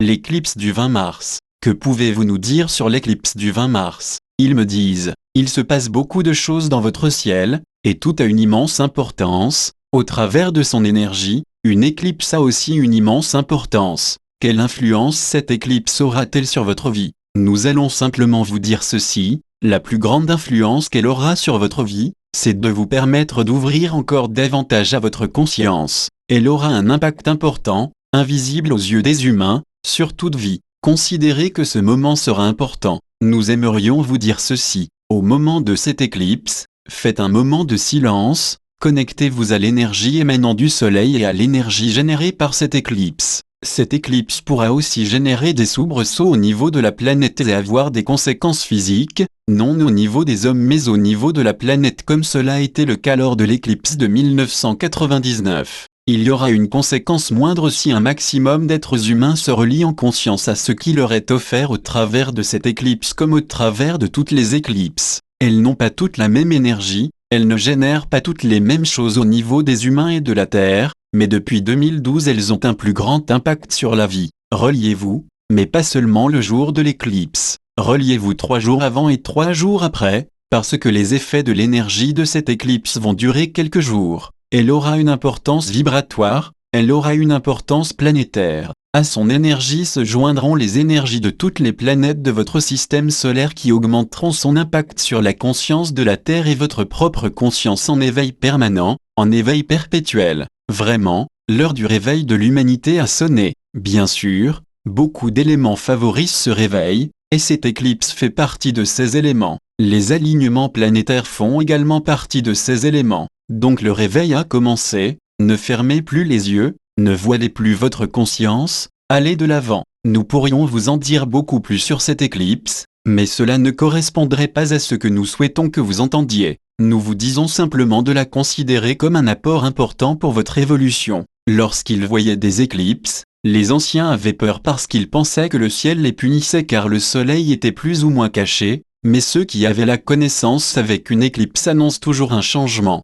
L'éclipse du 20 mars. Que pouvez-vous nous dire sur l'éclipse du 20 mars? Ils me disent, il se passe beaucoup de choses dans votre ciel, et tout a une immense importance. Au travers de son énergie, une éclipse a aussi une immense importance. Quelle influence cette éclipse aura-t-elle sur votre vie? Nous allons simplement vous dire ceci, la plus grande influence qu'elle aura sur votre vie, c'est de vous permettre d'ouvrir encore davantage à votre conscience. Elle aura un impact important, invisible aux yeux des humains, sur toute vie. Considérez que ce moment sera important. Nous aimerions vous dire ceci. Au moment de cette éclipse, faites un moment de silence, connectez-vous à l'énergie émanant du soleil et à l'énergie générée par cette éclipse. Cette éclipse pourra aussi générer des soubresauts au niveau de la planète et avoir des conséquences physiques, non au niveau des hommes mais au niveau de la planète comme cela a été le cas lors de l'éclipse de 1999. Il y aura une conséquence moindre si un maximum d'êtres humains se relient en conscience à ce qui leur est offert au travers de cette éclipse comme au travers de toutes les éclipses. Elles n'ont pas toutes la même énergie, elles ne génèrent pas toutes les mêmes choses au niveau des humains et de la Terre, mais depuis 2012 elles ont un plus grand impact sur la vie. Reliez-vous, mais pas seulement le jour de l'éclipse. Reliez-vous 3 jours avant et 3 jours après, parce que les effets de l'énergie de cette éclipse vont durer quelques jours. Elle aura une importance vibratoire, elle aura une importance planétaire. À son énergie se joindront les énergies de toutes les planètes de votre système solaire qui augmenteront son impact sur la conscience de la Terre et votre propre conscience en éveil permanent, en éveil perpétuel. Vraiment, l'heure du réveil de l'humanité a sonné. Bien sûr, beaucoup d'éléments favorisent ce réveil, et cette éclipse fait partie de ces éléments. Les alignements planétaires font également partie de ces éléments. Donc le réveil a commencé, ne fermez plus les yeux, ne voilez plus votre conscience, allez de l'avant. Nous pourrions vous en dire beaucoup plus sur cette éclipse, mais cela ne correspondrait pas à ce que nous souhaitons que vous entendiez. Nous vous disons simplement de la considérer comme un apport important pour votre évolution. Lorsqu'ils voyaient des éclipses, les anciens avaient peur parce qu'ils pensaient que le ciel les punissait car le soleil était plus ou moins caché, mais ceux qui avaient la connaissance savaient qu'une éclipse annonce toujours un changement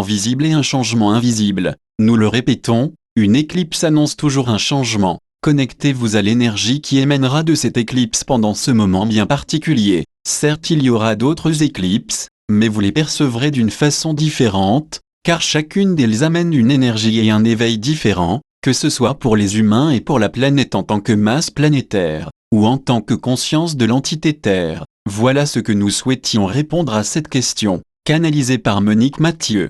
visible et un changement invisible. Nous le répétons, une éclipse annonce toujours un changement. Connectez-vous à l'énergie qui émanera de cette éclipse pendant ce moment bien particulier. Certes, il y aura d'autres éclipses, mais vous les percevrez d'une façon différente, car chacune d'elles amène une énergie et un éveil différent, que ce soit pour les humains et pour la planète en tant que masse planétaire, ou en tant que conscience de l'entité Terre. Voilà ce que nous souhaitions répondre à cette question. Canalisé par Monique Mathieu.